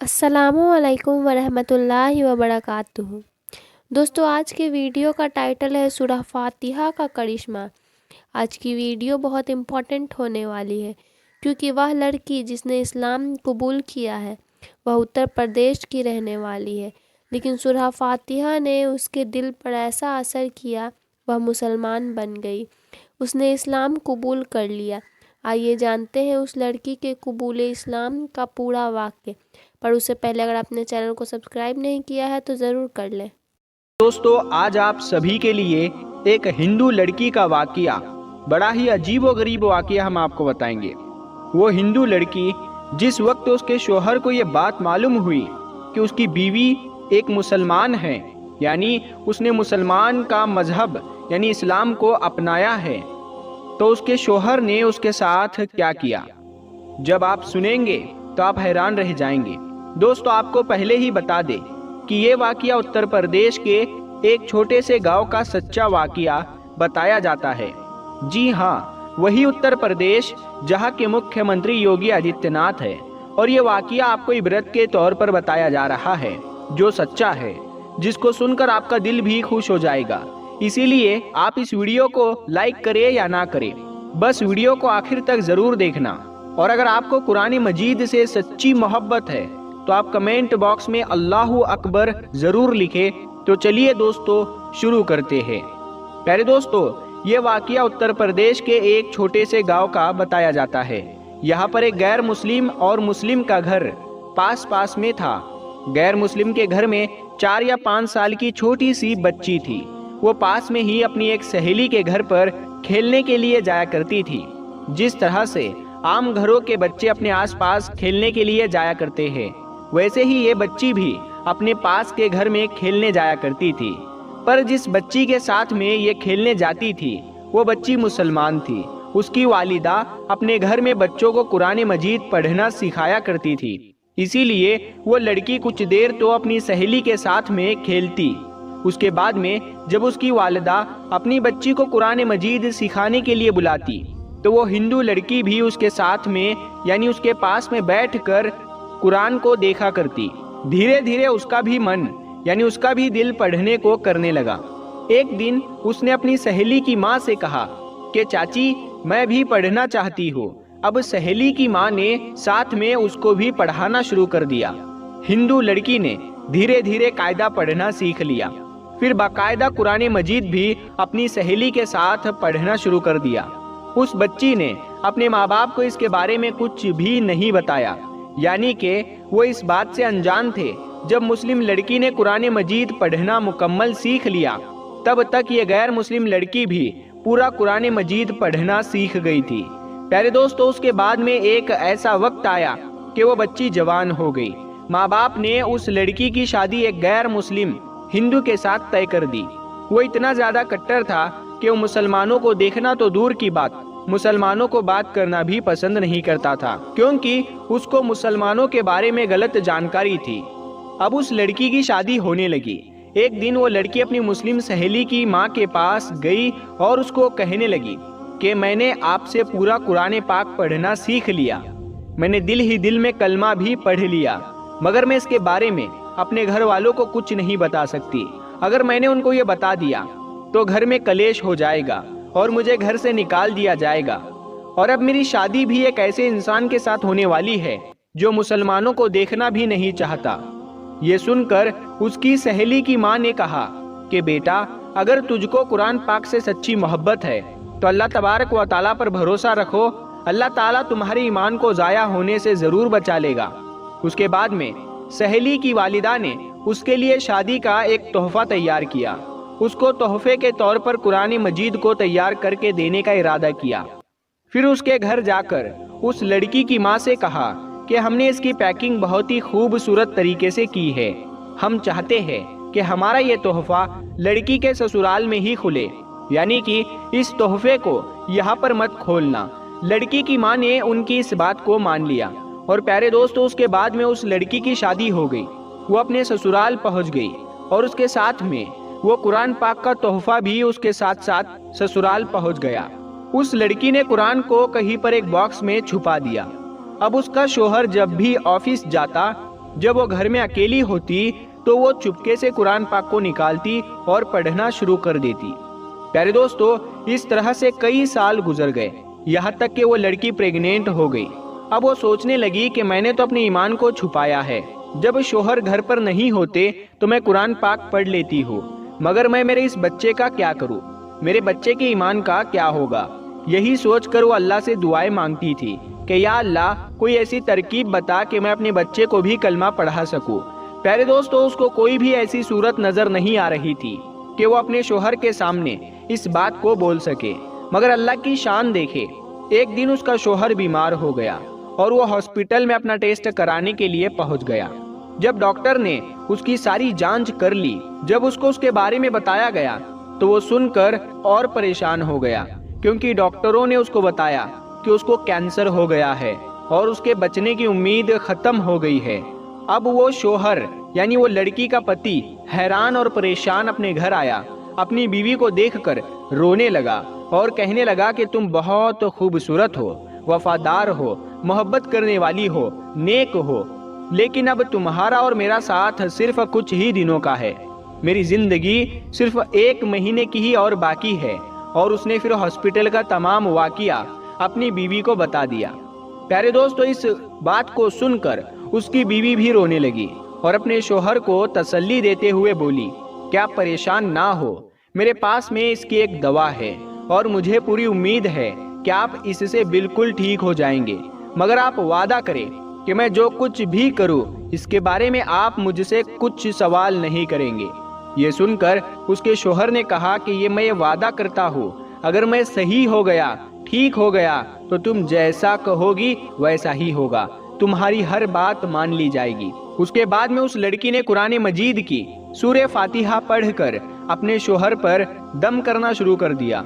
السلام علیکم ورحمۃ اللہ وبرکاتہ۔ دوستو، آج کے ویڈیو کا ٹائٹل ہے سورہ فاتحہ کا کرشمہ۔ آج کی ویڈیو بہت امپورٹنٹ ہونے والی ہے کیونکہ وہ لڑکی جس نے اسلام قبول کیا ہے وہ اتر پردیش کی رہنے والی ہے، لیکن سورہ فاتحہ نے اس کے دل پر ایسا اثر کیا وہ مسلمان بن گئی، اس نے اسلام قبول کر لیا۔ آئیے جانتے ہیں اس لڑکی کے قبول اسلام کا پورا واقعہ، پر اس سے پہلے اگر آپ نے چینل کو سبسکرائب نہیں کیا ہے تو ضرور کر لیں۔ دوستو، آج آپ سبھی کے لیے ایک ہندو لڑکی کا واقعہ، بڑا ہی عجیب و غریب واقعہ ہم آپ کو بتائیں گے۔ وہ ہندو لڑکی جس وقت اس کے شوہر کو یہ بات معلوم ہوئی کہ اس کی بیوی ایک مسلمان ہے، یعنی اس نے مسلمان کا مذہب یعنی اسلام کو اپنایا ہے، تو اس کے شوہر نے اس کے ساتھ کیا کیا، جب آپ سنیں گے تو آپ حیران رہ جائیں گے۔ دوستو، آپ کو پہلے ہی بتا دے کہ یہ واقعہ اتر پردیش کے ایک چھوٹے سے گاؤں کا سچا واقعہ بتایا جاتا ہے۔ جی ہاں، وہی اتر پردیش جہاں کے مکھیہ منتری یوگی آدتیہ ناتھ ہے، اور یہ واقعہ آپ کو عبرت کے طور پر بتایا جا رہا ہے جو سچا ہے، جس کو سن کر آپ کا دل بھی خوش ہو جائے گا۔ اسی لیے آپ اس ویڈیو کو لائک کریں یا نہ کریں، بس ویڈیو کو آخر تک ضرور دیکھنا۔ اور اگر آپ کو قرآن مجید سے سچی محبت ہے تو آپ کمنٹ باکس میں اللہ اکبر ضرور لکھیں۔ تو چلیے دوستو، شروع کرتے ہیں۔ پیارے دوستو، یہ واقعہ اتر پردیش کے ایک چھوٹے سے گاؤں کا بتایا جاتا ہے۔ یہاں پر ایک غیر مسلم اور مسلم کا گھر پاس میں تھا۔ غیر مسلم کے گھر میں 4 یا 5 سال کی چھوٹی سی بچی تھی۔ وہ پاس میں ہی اپنی ایک سہیلی کے گھر پر کھیلنے کے لیے جایا کرتی تھی، جس طرح سے عام گھروں کے بچے اپنے آس پاس کھیلنے کے لیے جایا کرتے ہیں، ویسے ہی یہ بچی بھی اپنے پاس کے گھر میں کھیلنے جایا کرتی تھی۔ پر جس بچی کے ساتھ میں یہ کھیلنے جاتی تھی وہ بچی مسلمان تھی۔ اس کی والدہ اپنے گھر میں بچوں کو قرآن مجید پڑھنا سکھایا کرتی تھی، اسی لیے وہ لڑکی کچھ دیر تو اپنی سہیلی کے ساتھ میں کھیلتی۔ اس کے بعد میں جب اس کی والدہ اپنی بچی کو قرآن مجید سکھانے کے لیے بلاتی تو وہ ہندو لڑکی بھی اس کے ساتھ میں یعنی اس کے پاس میں بیٹھ کر قرآن کو دیکھا کرتی۔ دھیرے دھیرے اس کا بھی من یعنی اس کا بھی دل پڑھنے کو کرنے لگا۔ ایک دن اس نے اپنی سہیلی کی ماں سے کہا کہ چاچی، میں بھی پڑھنا چاہتی ہوں۔ اب سہیلی کی ماں نے ساتھ میں اس کو بھی پڑھانا شروع کر دیا۔ ہندو لڑکی نے دھیرے دھیرے قاعدہ پڑھنا سیکھ لیا، پھر باقاعدہ قرآن مجید بھی اپنی سہیلی کے ساتھ پڑھنا شروع کر دیا۔ اس بچی نے اپنے ماں باپ کو اس کے بارے میں کچھ بھی نہیں بتایا، یعنی کہ وہ اس بات سے انجان تھے۔ جب مسلم لڑکی نے قرآن مجید پڑھنا مکمل سیکھ لیا، تب تک یہ غیر مسلم لڑکی بھی پورا قرآن مجید پڑھنا سیکھ گئی تھی۔ پیارے دوستو، اس کے بعد میں ایک ایسا وقت آیا کہ وہ بچی جوان ہو گئی۔ ماں باپ نے اس لڑکی کی شادی ایک غیر مسلم ہندو کے ساتھ طے کر دی۔ وہ اتنا زیادہ کٹر تھا کہ وہ مسلمانوں کو دیکھنا تو دور کی بات، مسلمانوں کو بات کرنا بھی پسند نہیں کرتا تھا، کیونکہ اس کو مسلمانوں کے بارے میں غلط جانکاری تھی۔ اب اس لڑکی کی شادی ہونے لگی۔ ایک دن وہ لڑکی اپنی مسلم سہیلی کی ماں کے پاس گئی اور اس کو کہنے لگی کہ میں نے آپ سے پورا قرآن پاک پڑھنا سیکھ لیا، میں نے دل ہی دل میں کلمہ بھی پڑھ لیا، مگر میں اس کے بارے میں اپنے گھر والوں کو کچھ نہیں بتا سکتی۔ اگر میں نے ان کو یہ بتا دیا تو گھر میں کلیش ہو جائے گا اور مجھے گھر سے نکال دیا جائے گا، اور اب میری شادی بھی ایک ایسے انسان کے ساتھ ہونے والی ہے جو مسلمانوں کو دیکھنا بھی نہیں چاہتا۔ یہ سن کر اس کی سہیلی کی ماں نے کہا کہ بیٹا، اگر تجھ کو قرآن پاک سے سچی محبت ہے تو اللہ تبارک و تعالیٰ پر بھروسہ رکھو، اللہ تعالیٰ تمہارے ایمان کو ضائع ہونے سے ضرور بچا لے گا۔ اس کے بعد میں سہیلی کی والدہ نے اس کے لیے شادی کا ایک تحفہ تیار کیا۔ اس کو تحفے کے طور پر قرآن مجید کو تیار کر کے دینے کا ارادہ کیا۔ پھر اس کے گھر جا کر اس لڑکی کی ماں سے کہا کہ ہم نے اس کی پیکنگ بہت ہی خوبصورت طریقے سے کی ہے، ہم چاہتے ہیں کہ ہمارا یہ تحفہ لڑکی کے سسرال میں ہی کھلے، یعنی کہ اس تحفے کو یہاں پر مت کھولنا۔ لڑکی کی ماں نے ان کی اس بات کو مان لیا، اور پیارے دوستو، اس کے بعد میں اس لڑکی کی شادی ہو گئی۔ وہ اپنے سسرال پہنچ گئی اور اس کے ساتھ میں وہ قرآن پاک کا تحفہ بھی اس کے ساتھ ساتھ سسرال پہنچ گیا۔ اس لڑکی نے قرآن کو کہیں پر ایک باکس میں چھپا دیا۔ اب اس کا شوہر جب بھی آفس جاتا جب وہ گھر میں اکیلی ہوتی تو وہ چپکے سے قرآن پاک کو نکالتی اور پڑھنا شروع کر دیتی۔ پیارے دوستو، اس طرح سے کئی سال گزر گئے، یہاں تک کہ وہ لڑکی پریگنینٹ ہو گئی۔ اب وہ سوچنے لگی کہ میں نے تو اپنے ایمان کو چھپایا ہے، جب شوہر گھر پر نہیں ہوتے تو میں قرآن پاک پڑھ لیتی ہوں، مگر میں میرے اس بچے کا کیا کروں؟ میرے بچے کے ایمان کا کیا ہوگا؟ یہی سوچ کر وہ اللہ سے دعائیں مانگتی تھی کہ یا اللہ کوئی ایسی ترکیب بتا کہ میں اپنے بچے کو بھی کلمہ پڑھا سکوں۔ پیارے دوستو، اس کو کوئی بھی ایسی صورت نظر نہیں آ رہی تھی کہ وہ اپنے شوہر کے سامنے اس بات کو بول سکے، مگر اللہ کی شان دیکھے، ایک دن اس کا شوہر بیمار ہو گیا اور وہ ہاسپٹل میں اپنا ٹیسٹ کرانے کے لیے پہنچ گیا۔ جب ڈاکٹر نے اس کی ساری جانچ کر لی، جب اس کو اس کے بارے میں بتایا گیا تو وہ سن کر اور پریشان ہو گیا، کیونکہ ڈاکٹروں نے اس کو بتایا کہ اس کو کینسر ہو گیا ہے اور اس کے بچنے کی امید ختم ہو گئی ہے۔ اب وہ شوہر یعنی وہ لڑکی کا پتی حیران اور پریشان اپنے گھر آیا، اپنی بیوی کو دیکھ کر رونے لگا اور کہنے لگا کہ تم بہت خوبصورت ہو، وفادار ہو، محبت کرنے والی ہو، نیک ہو، لیکن اب تمہارا اور میرا ساتھ صرف کچھ ہی دنوں کا ہے، میری زندگی صرف 1 مہینے کی ہی اور باقی ہے۔ اور اس نے پھر ہاسپٹل کا تمام واقعہ اپنی بیوی کو بتا دیا۔ پیارے دوستو، اس بات کو سن کر اس کی بیوی بھی رونے لگی اور اپنے شوہر کو تسلی دیتے ہوئے بولی کہ آپ پریشان نہ ہو، میرے پاس میں اس کی ایک دوا ہے اور مجھے پوری امید ہے کہ آپ اس سے بالکل ٹھیک ہو جائیں گے، مگر آپ وعدہ کریں کہ میں جو کچھ بھی کروں اس کے بارے میں آپ مجھ سے کچھ سوال نہیں کریں گے۔ یہ سن کر اس کے شوہر نے کہا کہ یہ میں وعدہ کرتا ہوں، اگر میں صحیح ہو گیا، ٹھیک ہو گیا تو تم جیسا کہو گی ویسا ہی ہوگا، تمہاری ہر بات مان لی جائے گی۔ اس کے بعد میں اس لڑکی نے قرآن مجید کی سورہ فاتحہ پڑھ کر اپنے شوہر پر دم کرنا شروع کر دیا،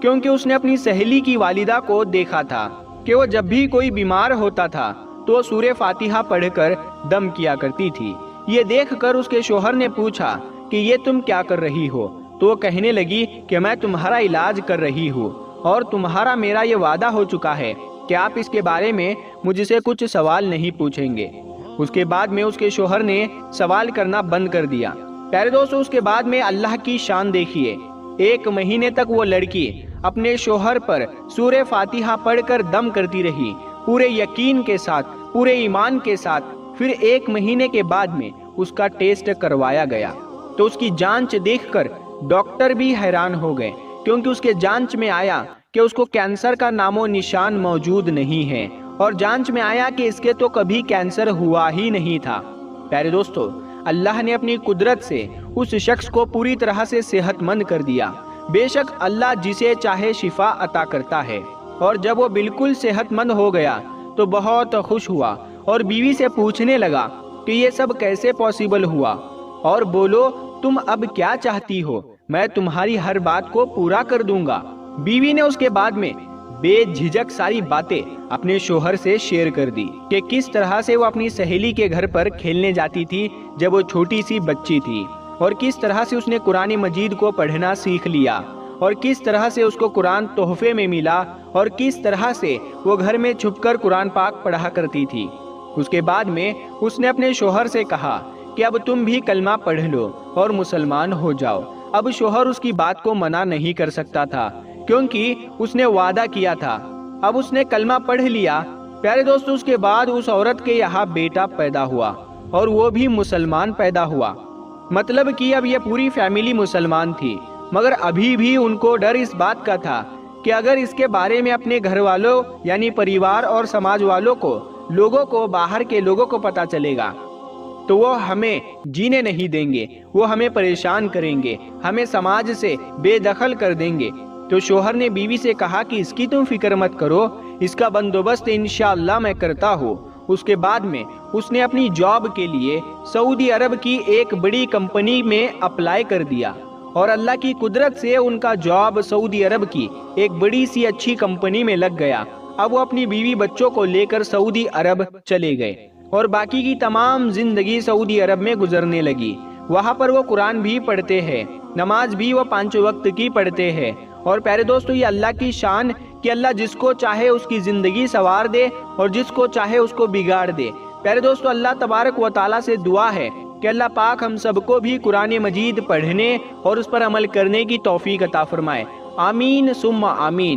کیونکہ اس نے اپنی سہیلی کی والدہ کو دیکھا تھا کہ وہ جب بھی کوئی بیمار ہوتا تھا تو وہ سورہ فاتحہ پڑھ کر دم کیا کرتی تھی۔ یہ دیکھ کر اس کے شوہر نے پوچھا کہ یہ تم کیا کر رہی ہو؟ تو وہ کہنے لگی کہ میں تمہارا علاج کر رہی ہوں اور تمہارا میرا یہ وعدہ ہو چکا ہے کہ آپ اس کے بارے میں مجھ سے کچھ سوال نہیں پوچھیں گے۔ اس کے بعد میں اس کے شوہر نے سوال کرنا بند کر دیا۔ پیارے دوستو، اس کے بعد میں اللہ کی شان دیکھیے، 1 مہینے تک وہ لڑکی اپنے شوہر پر سورہ فاتحہ پڑھ کر دم کرتی رہی، پورے یقین کے ساتھ، پورے ایمان کے ساتھ۔ پھر 1 مہینے کے بعد میں اس کا ٹیسٹ کروایا گیا تو اس کی جانچ دیکھ کر ڈاکٹر بھی حیران ہو گئے، کیونکہ اس کے جانچ میں آیا کہ اس کو کینسر کا نام و نشان موجود نہیں ہے، اور جانچ میں آیا کہ اس کے تو کبھی کینسر ہوا ہی نہیں تھا۔ پیارے دوستو، اللہ نے اپنی قدرت سے اس شخص کو پوری طرح سے صحت مند کر دیا۔ بے شک اللہ جسے چاہے شفا عطا کرتا ہے، اور جب وہ بالکل صحت مند ہو گیا تو بہت خوش ہوا اور بیوی سے پوچھنے لگا کہ یہ سب کیسے پاسبل ہوا، اور بولو تم اب کیا چاہتی ہو، میں تمہاری ہر بات کو پورا کر دوں گا۔ بیوی نے اس کے بعد میں بے جھجک ساری باتیں اپنے شوہر سے شیئر کر دی کہ کس طرح سے وہ اپنی سہیلی کے گھر پر کھیلنے جاتی تھی جب وہ چھوٹی سی بچی تھی، اور کس طرح سے اس نے قرآن مجید کو پڑھنا سیکھ لیا، اور کس طرح سے اس کو قرآن تحفے میں ملا، اور کس طرح سے وہ گھر میں چھپ کر قرآن پاک پڑھا کرتی تھی۔ اس کے بعد میں اس نے اپنے شوہر سے کہا کہ اب تم بھی کلمہ پڑھ لو اور مسلمان ہو جاؤ۔ اب شوہر اس کی بات کو منع نہیں کر سکتا تھا، کیونکہ اس نے وعدہ کیا تھا۔ اب اس نے کلمہ پڑھ لیا۔ پیارے دوستو، اس کے بعد اس عورت کے یہاں بیٹا پیدا ہوا اور وہ بھی مسلمان پیدا ہوا، مطلب کہ اب یہ پوری فیملی مسلمان تھی، مگر ابھی بھی ان کو ڈر اس بات کا تھا کہ اگر اس کے بارے میں اپنے گھر والوں یعنی پریوار اور سماج والوں کو، لوگوں کو، باہر کے لوگوں کو پتہ چلے گا تو وہ ہمیں جینے نہیں دیں گے، وہ ہمیں پریشان کریں گے، ہمیں سماج سے بے دخل کر دیں گے۔ تو شوہر نے بیوی سے کہا کہ اس کی تم فکر مت کرو، اس کا بندوبست انشاءاللہ میں کرتا ہوں۔ اس کے بعد میں اس نے اپنی جاب کے لیے سعودی عرب کی ایک بڑی کمپنی میں اپلائی کر دیا، اور اللہ کی قدرت سے ان کا جاب سعودی عرب کی ایک بڑی سی اچھی کمپنی میں لگ گیا۔ اب وہ اپنی بیوی بچوں کو لے کر سعودی عرب چلے گئے اور باقی کی تمام زندگی سعودی عرب میں گزرنے لگی۔ وہاں پر وہ قرآن بھی پڑھتے ہیں، نماز بھی وہ 5 وقت کی پڑھتے ہیں۔ اور پیارے دوستو، یہ اللہ کی شان کہ اللہ جس کو چاہے اس کی زندگی سنوار دے اور جس کو چاہے اس کو بگاڑ دے۔ پیارے دوستو، اللہ تبارک و تعالیٰ سے دعا ہے کہ اللہ پاک ہم سب کو بھی قرآن مجید پڑھنے اور اس پر عمل کرنے کی توفیق عطا فرمائے۔ آمین ثم آمین۔